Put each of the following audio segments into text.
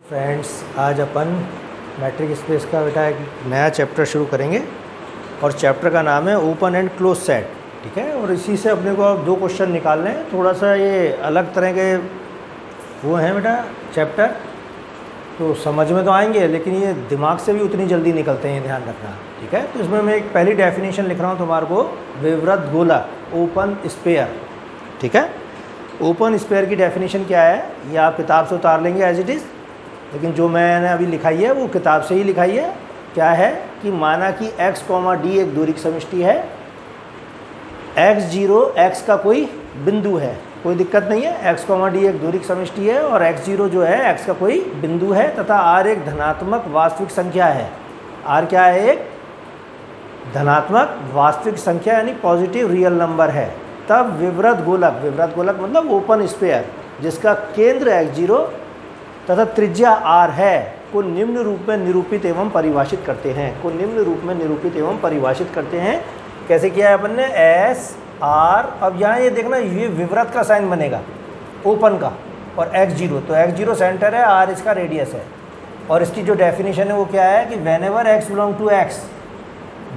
Friends, आज अपन matric space का बेटा एक नया चैप्टर शुरू करेंगे और चैप्टर का नाम है ओपन एंड क्लोज सेट। ठीक है, और इसी से अपने को अब दो क्वेश्चन निकालने हैं। थोड़ा सा ये अलग तरह के वो हैं बेटा चैप्टर, तो समझ में तो आएंगे लेकिन ये दिमाग से भी उतनी जल्दी निकलते हैं, ध्यान रखना। ठीक है, तो इसमें मैं एक पहली डेफिनेशन लिख रहा हूँ तुम्हारे को, विवृत गोलक ओपन स्फीयर। ठीक है, ओपन स्फीयर की डेफिनेशन क्या है ये आप किताब से उतार लेंगे एज इट इज़, लेकिन जो मैंने अभी लिखाई है वो किताब से ही लिखाई है। क्या है कि माना कि x, d एक दूरी की समष्टि है, x0 x का कोई बिंदु है, कोई दिक्कत नहीं है। x, d एक दूरी की समष्टि है और x0 जो है x का कोई बिंदु है तथा r एक धनात्मक वास्तविक संख्या है। r क्या है? एक धनात्मक वास्तविक संख्या यानी पॉजिटिव रियल नंबर है। तब विवृत गोलक, विवृत गोलक मतलब ओपन स्फीयर जिसका केंद्र x0 तथा त्रिज्या r है को निम्न रूप में निरूपित एवं परिभाषित करते हैं, को निम्न रूप में निरूपित एवं परिभाषित करते हैं। कैसे किया है अपन ने? s r, अब यहाँ ये देखना ये विवृत का साइन बनेगा ओपन का और x0, तो x0 सेंटर है, r इसका रेडियस है। और इसकी जो डेफिनेशन है वो क्या है कि whenever x belong to x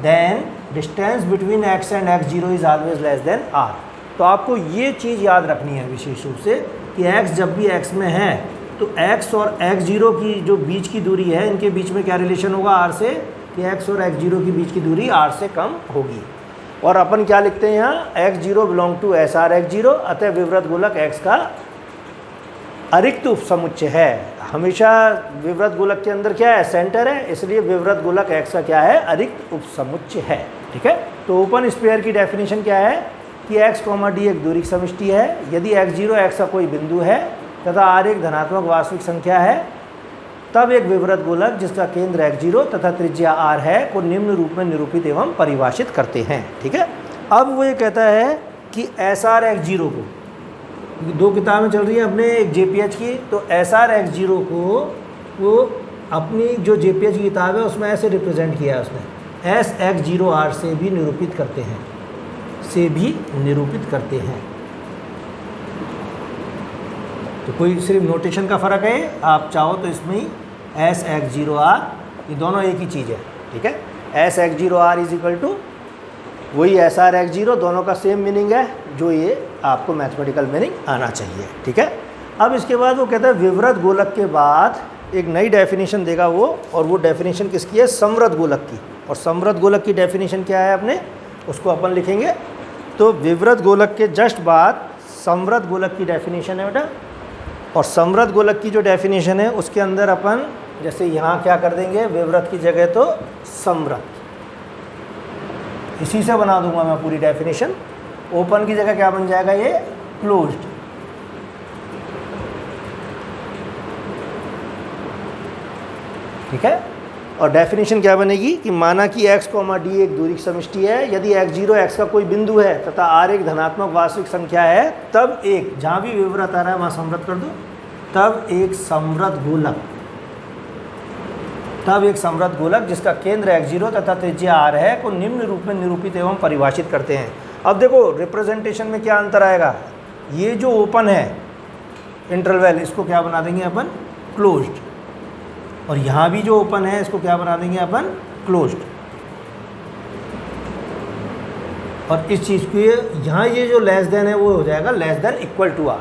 then distance between x and x0 is always less than r। तो आपको ये चीज़ याद रखनी है विशेष रूप से कि x जब भी x में है तो x और x0 की जो बीच की दूरी है इनके बीच में क्या रिलेशन होगा r से, कि x और x0 की बीच की दूरी r से कम होगी। और अपन क्या लिखते हैं यहाँ? x0 belong to SR x0, अतः विवृत गोलक x का अरिक्त उपसमुच्चय है। हमेशा विवृत गोलक के अंदर क्या है? सेंटर है, इसलिए विवृत गोलक x का क्या है? अरिक्त उपसमुच्चय है। ठीक है, तो ओपन स्फीयर की डेफिनेशन क्या है कि x, d एक दूरी की समष्टि है, यदि x0 x का कोई बिंदु है तथा r एक धनात्मक वास्तविक संख्या है, तब एक विवृत गोलक जिसका केंद्र x0 तथा त्रिज्या r है को निम्न रूप में निरूपित एवं परिभाषित करते हैं। ठीक है, अब वो ये कहता है कि SR x0 को, दो किताबें चल रही हैं अपने, एक JPH की, तो SR x0 को वो अपनी जो JPH की किताब है उसमें ऐसे रिप्रेजेंट किया है उसने, S x0r से भी निरूपित करते हैं, से भी निरूपित करते हैं। तो कोई सिर्फ नोटेशन का फ़र्क है, आप चाहो तो इसमें ही S x0r, ये दोनों एक ही चीज़ है। ठीक है, S x0r is equal to वही SR x0, दोनों का सेम मीनिंग है, जो ये आपको मैथमेटिकल मीनिंग आना चाहिए। ठीक है, अब इसके बाद वो कहता है विवृत गोलक के बाद एक नई डेफिनेशन देगा वो, और वो डेफिनेशन किसकी है? समवृत गोलक की। और समवृत गोलक की डेफिनेशन क्या है अपने, उसको अपन लिखेंगे। तो विवृत गोलक के जस्ट बाद समवृत गोलक की डेफिनेशन है बेटा, और समवृत गोलक की जो डेफिनेशन है उसके अंदर अपन जैसे यहाँ क्या कर देंगे, विवृत की जगह तो समवृत, इसी से बना दूंगा मैं पूरी डेफिनेशन। ओपन की जगह क्या बन जाएगा? ये क्लोज्ड। ठीक है, और डेफिनेशन क्या बनेगी कि माना कि x, d एक दूरी की समष्टि है, यदि x0 x का कोई बिंदु है तथा r एक धनात्मक वास्तविक संख्या है, तब एक, जहाँ भी विवृत आ रहा है वहाँ समवृत कर दो, तब एक समवृत गोलक, तब एक समवृत गोलक जिसका केंद्र x0 तथा त्रिज्या r है को निम्न रूप में निरूपित एवं परिभाषित करते हैं। अब देखो रिप्रेजेंटेशन में क्या अंतर आएगा, ये जो ओपन है इंटरवल इसको क्या बना देंगे अपन? क्लोज्ड, और यहाँ भी जो ओपन है इसको क्या बना देंगे अपन? क्लोज्ड। और इस चीज़ को यहाँ ये जो लेस देन है वो हो जाएगा less than equal to r।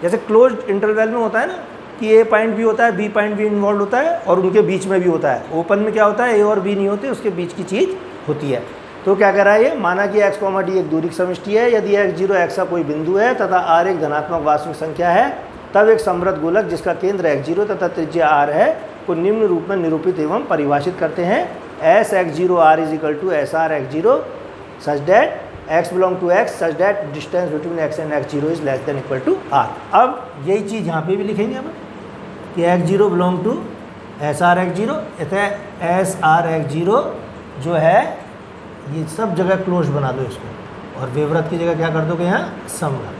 जैसे क्लोज्ड इंटरवल में होता है ना कि a पॉइंट भी होता है, b पॉइंट भी इन्वॉल्व होता है और उनके बीच में भी होता है। ओपन में क्या होता है? a और b नहीं होते, उसके बीच की चीज़ होती है। तो क्या कह रहा है ये? माना कि x, d एक दूरी की समष्टि है, यदि x0 x का कोई बिंदु है तथा r एक धनात्मक वास्तविक संख्या है, तब एक समवृत गोलक जिसका केंद्र x0 तथा त्रिज्या r है को निम्न रूप में निरूपित एवं परिभाषित करते हैं। S x0r is equal to SR x0 such that x belong to x such that distance between x and x0 is less than equal to r। अब यही चीज़ यहाँ पे भी लिखेंगे हम कि x0 belong to SR x0, अतः SR x0 जो है ये सब जगह क्लोज बना दो इसको, और विवृत की जगह क्या कर दोगे यहाँ? समवृत।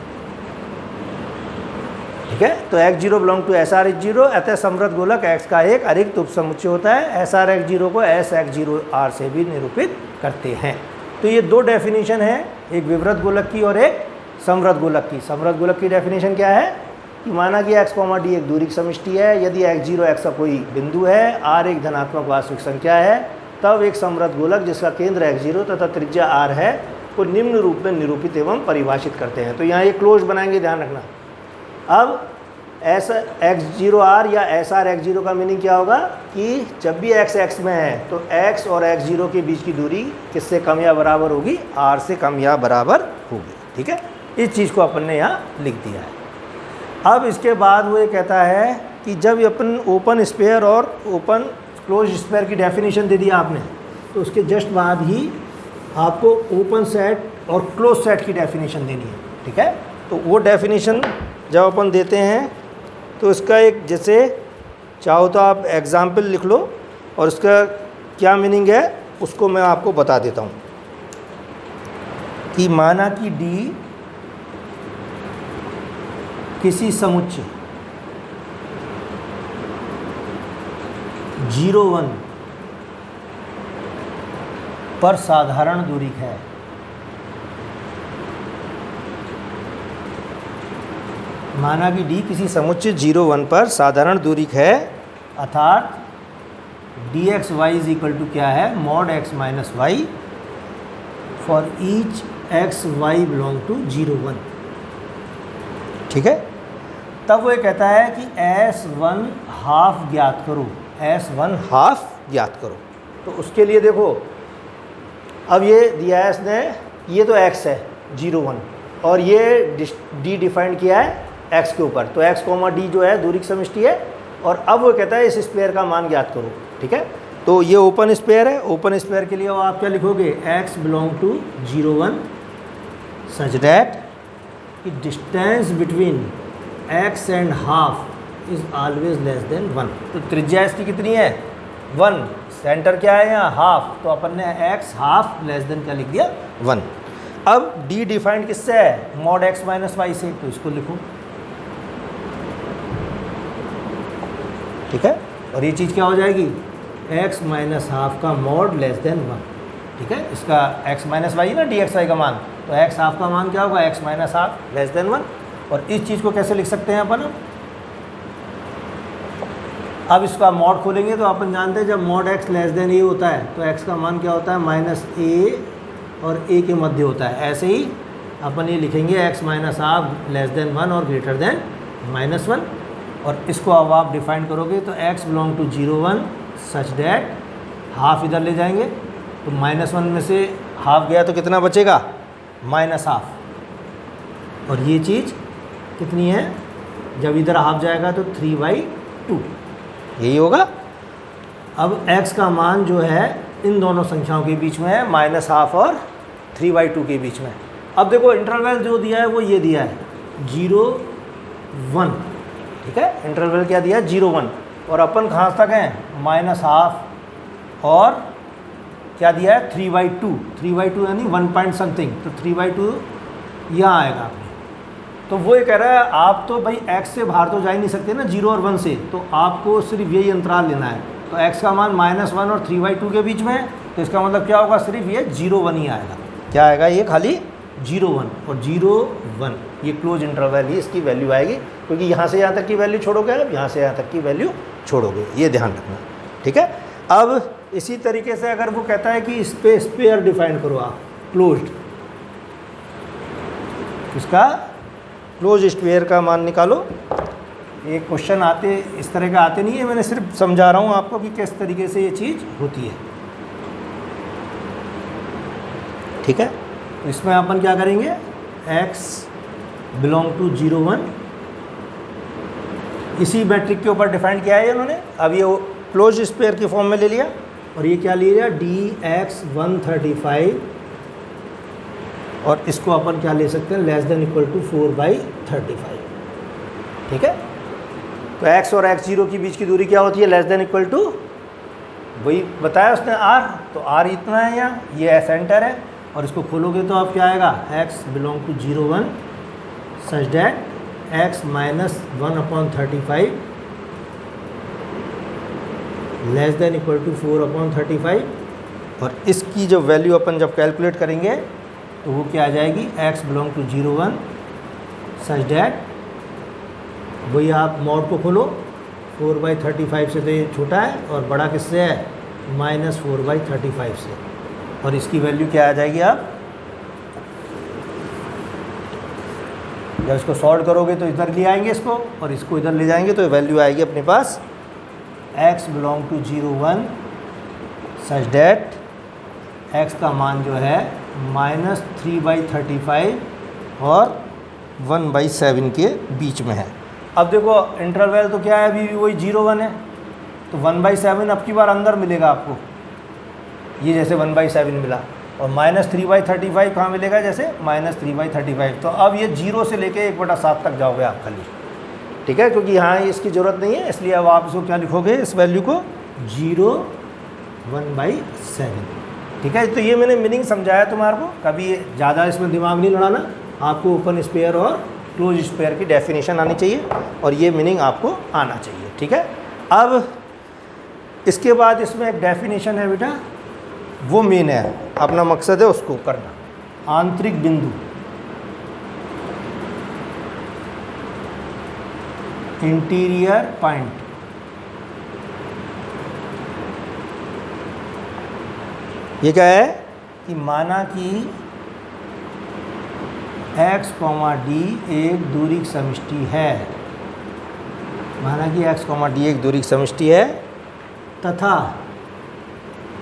ठीक है, तो x0 belong to SR x0, अतः समवृत गोलक x का एक अरिक्त उपसमुच्चय होता है। SR x0 को S x0r से भी निरूपित करते हैं। तो ये दो डेफिनेशन है, एक विवृत गोलक की और एक समवृत गोलक की। समवृत गोलक की डेफिनेशन क्या है कि माना कि x, d एक दूरी की समष्टि है, यदि x0 x का कोई बिंदु है, r एक धनात्मक वास्तविक संख्या है, तब एक समवृत्त गोलक जिसका केंद्र x0 तथा त्रिज्या r है को निम्न रूप में निरूपित एवं परिभाषित करते हैं। तो यहाँ ये क्लोज बनाएंगे, ध्यान रखना। अब ऐसा x0r या SR(x0) का मीनिंग क्या होगा कि जब भी x में है तो x और x0 के बीच की दूरी किससे कम या बराबर होगी? r से कम या बराबर होगी। ठीक है, इस चीज़ को अपन ने यहाँ लिख दिया है। अब इसके बाद वो ये कहता है कि जब अपन ओपन स्फीयर और ओपन क्लोज स्फीयर की डेफिनेशन दे दिया आपने, तो उसके जस्ट बाद ही आपको ओपन सेट और क्लोज सेट की डेफिनेशन देनी है। ठीक है, तो वो डेफिनेशन जब अपन देते हैं तो इसका एक, जैसे चाहो तो आप एग्जाम्पल लिख लो और उसका क्या मीनिंग है उसको मैं आपको बता देता हूँ। कि माना कि D किसी समुच्चय 0,1 पर साधारण दूरी है। माना कि D किसी समुच्चय 0,1 पर साधारण दूरी है, अर्थात dxy इज इक्वल टू क्या है? mod x minus Y for each x y belong to 0,1। ठीक है, तब वो ये कहता है कि S1 हाफ ज्ञात करो, S1 हाफ ज्ञात करो। तो उसके लिए देखो, अब ये दिया है इसने, ये तो x है 0,1 और ये d डिफाइंड किया है x के ऊपर, तो x, d जो है दूरी की समष्टि है। और अब वो कहता है इस स्पेयर का मान ज्ञात करो। ठीक है, तो ये ओपन स्पेयर है। ओपन स्पेयर के लिए आप क्या लिखोगे? x belong to 0,1 such that distance between x and half is always less than 1। तो त्रिज्या इसकी कितनी है? 1। सेंटर क्या है यहाँ? हाफ। तो अपन ने x हाफ लेस देन क्या लिख दिया? 1। अब d डिफाइंड किससे है? mod x माइनस वाई से, तो इसको लिखो। ठीक है, और ये चीज़ क्या हो जाएगी? x माइनस हाफ का mod लेस देन 1। ठीक है, इसका x माइनस वाई ना dxy का मान, तो x हाफ का मान क्या होगा? x minus half less than 1। और इस चीज़ को कैसे लिख सकते हैं अपन? अब इसका मॉड खोलेंगे तो अपन जानते हैं जब mod x less than a होता है तो x का मान क्या होता है? माइनस a और a के मध्य होता है। ऐसे ही अपन ये लिखेंगे x minus half less than 1 और ग्रेटर देन माइनस 1। और इसको अब आप डिफाइन करोगे तो x belong to 0,1 such that half इधर ले जाएंगे तो -1 में से हाफ गया तो कितना बचेगा? Minus half. और ये चीज़ कितनी है? जब इधर हाफ जाएगा तो 3/2 यही होगा। अब x का मान जो है इन दोनों संख्याओं के बीच में है, -हाफ और 3/2 के बीच में। अब देखो इंटरवल जो दिया है वो ये दिया है 0,1। ठीक है, इंटरवल क्या दिया है? 0,1। और अपन कहाँ तक हैं? -हाफ और क्या दिया है? 3/2। 3/2 यानी 1 पॉइंट समथिंग, तो 3/2 यहाँ आएगा आपने। तो वो ये कह रहा है आप तो भाई x से बाहर तो जा ही नहीं सकते ना 0 और 1 से, तो आपको सिर्फ यही अंतराल लेना है। तो x का मान -1 और 3/2 के बीच में है, तो इसका मतलब क्या होगा? सिर्फ ये 0,1 ही आएगा। क्या आएगा? ये खाली 0,1 और 0,1 ये क्लोज इंटरवल ही इसकी वैल्यू आएगी, क्योंकि यहाँ से यहाँ तक की वैल्यू छोड़ोगे, अब यहाँ से यहाँ तक की वैल्यू छोड़ोगे, ये ध्यान रखना। ठीक है, अब इसी तरीके से अगर वो कहता है कि स्पेयर डिफाइन करो आप क्लोज्ड, इसका क्लोज स्पेयर का मान निकालो। ये क्वेश्चन आते इस तरह का आते नहीं है, मैंने सिर्फ समझा रहा हूँ आपको कि किस तरीके से ये चीज़ होती है। ठीक है, तो इसमें अपन क्या करेंगे? x बिलोंग टू 0,1 इसी मैट्रिक के ऊपर डिफाइन किया है इन्होंने। अब ये क्लोज स्पेयर की फॉर्म में ले लिया और ये क्या ले लिया? dx 135 और इसको अपन क्या ले सकते हैं? Less than equal to 4/35। ठीक है, तो x और x0 के बीच की दूरी क्या होती है? लेस देन इक्वल टू, वही बताया उसने r, तो r इतना है यहाँ, ये सेंटर है। और इसको खोलोगे तो अब क्या आएगा? x belong to 0,1 such that x minus 1/35 less than equal to 4/35। और इसकी जो वैल्यू अपन जब कैलकुलेट करेंगे तो वो क्या आ जाएगी? x belong to 0,1 such that वही आप मॉड को खोलो, 4/35 से तो ये छोटा है और बड़ा किससे है, -4/35 से, और इसकी वैल्यू क्या आ जाएगी, आप जब इसको सॉल्व करोगे तो इधर ले आएंगे इसको और इसको इधर ले जाएंगे तो वैल्यू आएगी अपने पास x belong to 0 1 such that x का मान जो है -3/35 और 1/7 के बीच में है। अब देखो इंटरवल तो क्या है, अभी भी वही 0 1 है, तो 1/7 अब की बार अंदर मिलेगा आपको, ये जैसे 1/7 मिला, और -3/35 कहाँ मिलेगा, जैसे -3/35। तो अब ये 0 से लेके 1/7 तक जाओगे आप खाली, ठीक है, क्योंकि यहाँ इसकी ज़रूरत नहीं है, इसलिए अब आप इसको क्या लिखोगे, इस वैल्यू को 0 1/7, ठीक है। तो ये मैंने मीनिंग समझाया तुम्हारे को, कभी ज़्यादा इसमें दिमाग नहीं लड़ाना, आपको ओपन स्पेयर और क्लोज स्पेयर की डेफिनेशन आनी चाहिए और ये मीनिंग आपको आना चाहिए, ठीक है। अब इसके बाद इसमें एक डेफिनेशन है बेटा, वो मेन है, अपना मकसद है उसको करना। आंतरिक बिंदु, इंटीरियर पॉइंट, ये क्या है कि माना कि x, d एक दूरी समष्टि है, माना कि x, d एक दूरी समष्टि है तथा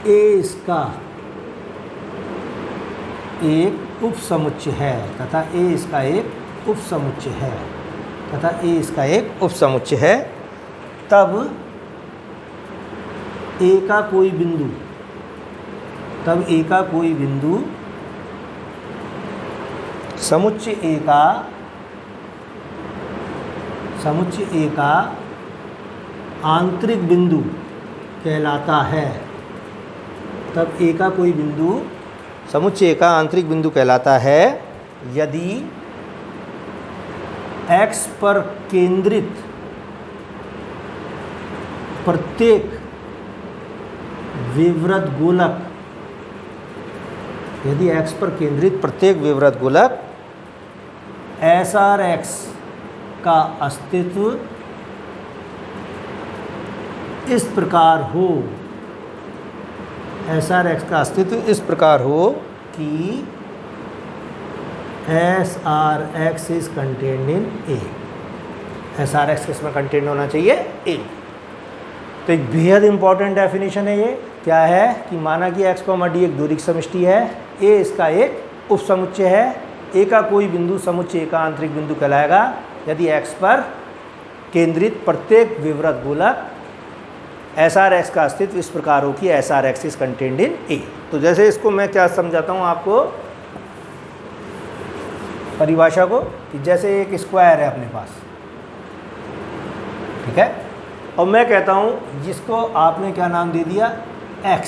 a इसका एक उपसमुच्चय है, तथा a इसका एक उपसमुच्चय है, तथा a इसका एक उपसमुच्चय है, तब a का कोई बिंदु, तब a का कोई बिंदु समुच्चय A का आंतरिक बिंदु कहलाता है, तब A का कोई बिंदु समुच्चय A का आंतरिक बिंदु कहलाता है यदि x पर केंद्रित प्रत्येक विवृत गोलक, यदि x पर केंद्रित प्रत्येक विवृत गोलक SRX का अस्तित्व इस प्रकार हो, SRX का अस्तित्व इस प्रकार हो कि SRX is contained in A, SRX किसमें कंटेन्ड होना चाहिए, A। तो एक बेहद इंपॉर्टेंट डेफिनेशन है ये, क्या है कि माना कि x, d एक दूरी समष्टि है, A इसका एक उपसमुच्चय है, A का कोई बिंदु समुच्चय A का आंतरिक बिंदु कहलाएगा यदि x पर केंद्रित प्रत्येक विवृत गोलक SRX का अस्तित्व इस प्रकार हो कि SRX is contained in A। तो जैसे इसको मैं क्या समझाता हूँ आपको परिभाषा को, कि जैसे एक स्क्वायर है अपने पास, ठीक है, और मैं कहता हूँ जिसको आपने क्या नाम दे दिया x,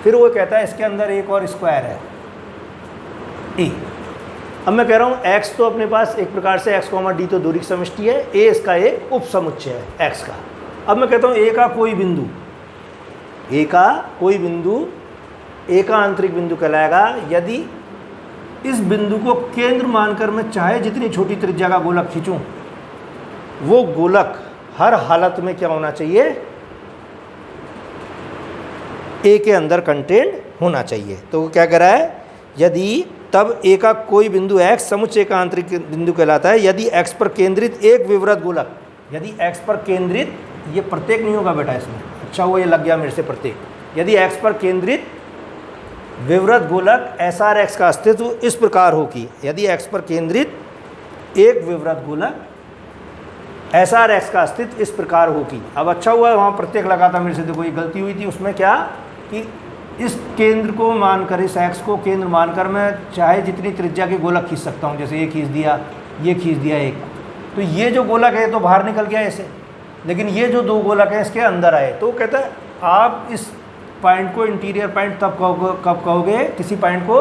फिर वो कहता है इसके अंदर एक और स्क्वायर है A। अब मैं कह रहा हूँ x तो अपने पास एक प्रकार से x, d तो दूरी समष्टि है, A इसका एक उपसमुच्चय है x का। अब मैं कहता हूँ A का कोई बिंदु, A का कोई बिंदु A का आंतरिक बिंदु कहलाएगा यदि इस बिंदु को केंद्र मानकर मैं चाहे जितनी छोटी त्रिज्या का गोलक खींचूं, वो गोलक हर हालत में क्या होना चाहिए, A के अंदर कंटेन्ड होना चाहिए। तो वो क्या कह रहा है, यदि तब A का कोई बिंदु x समुच्चय का आंतरिक बिंदु कहलाता है यदि x पर केंद्रित एक विवृत गोलक, यदि x पर केंद्रित, ये प्रत्येक नहीं होगा बेटा इसमें, अच्छा हुआ ये लग गया मेरे से प्रत्येक, यदि x पर केंद्रित विवृत गोलक SRX का अस्तित्व इस प्रकार हो कि यदि x पर केंद्रित एक विवृत गोलक SRX का अस्तित्व इस प्रकार हो कि, अब अच्छा हुआ वहाँ प्रत्येक लगा था मेरे से, देखो ये गलती हुई थी उसमें, क्या कि इस केंद्र को मानकर, इस x को केंद्र मानकर मैं चाहे जितनी त्रिज्या के गोलक खींच सकता हूँ, जैसे ये खींच दिया, ये खींच दिया एक, तो ये जो गोलक है तो बाहर निकल गया ऐसे, लेकिन ये जो दो गोलक हैं इसके अंदर आए। तो कहता है आप इस पॉइंट को इंटीरियर पॉइंट तब कब कहोगे किसी पॉइंट को,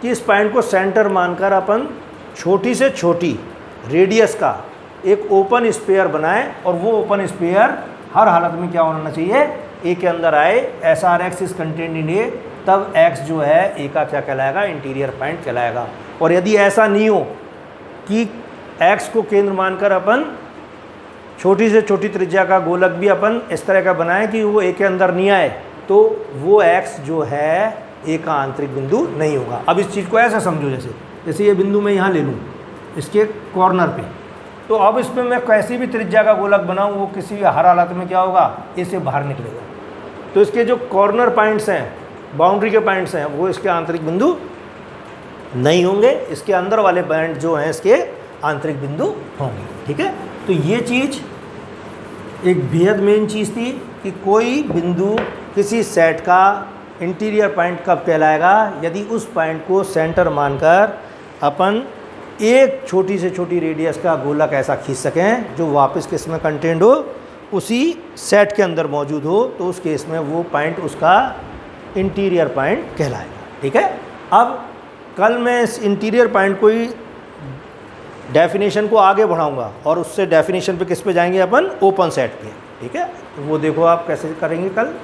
कि इस पॉइंट को सेंटर मानकर अपन छोटी से छोटी रेडियस का एक ओपन स्पेयर बनाएं, और वो ओपन स्पेयर हर हालत में क्या होना चाहिए, A के अंदर आए, SRX is contained in A, तब x जो है A का क्या कहलाएगा, इंटीरियर पॉइंट कहलाएगा। और यदि ऐसा नहीं हो कि एक्स को केंद्र मानकर अपन छोटी से छोटी त्रिज्या का गोलक भी अपन इस तरह का बनाएं कि वो ए के अंदर नहीं आए, तो वो एक्स जो है ए का आंतरिक बिंदु नहीं होगा। अब इस चीज़ को ऐसा समझो, जैसे ये बिंदु मैं यहाँ ले लूँ इसके कॉर्नर पे, तो अब इसमें मैं कैसी भी त्रिज्या का गोलक बनाऊँ वो किसी भी हर हालत में क्या होगा, ए से बाहर निकलेगा। तो इसके जो कॉर्नर पॉइंट्स हैं, बाउंड्री के पॉइंट्स हैं, वो इसके आंतरिक बिंदु नहीं होंगे, इसके अंदर वाले पॉइंट जो हैं इसके आंतरिक बिंदु होंगे। ठीक है, तो ये चीज़ एक बेहद मेन चीज़ थी कि कोई बिंदु किसी सेट का इंटीरियर पॉइंट कब कहलाएगा, यदि उस पॉइंट को सेंटर मानकर अपन एक छोटी से छोटी रेडियस का गोलक ऐसा खींच सकें जो वापस किस में कंटेंड हो, उसी सेट के अंदर मौजूद हो, तो उस केस में वो पॉइंट उसका इंटीरियर पॉइंट कहलाएगा। ठीक है, अब कल मैं इस इंटीरियर पॉइंट को ही डेफिनेशन को आगे बढ़ाऊंगा और उससे डेफिनेशन पे किस पे जाएंगे अपन, ओपन सेट पे। ठीक है, तो वो देखो आप कैसे करेंगे कल।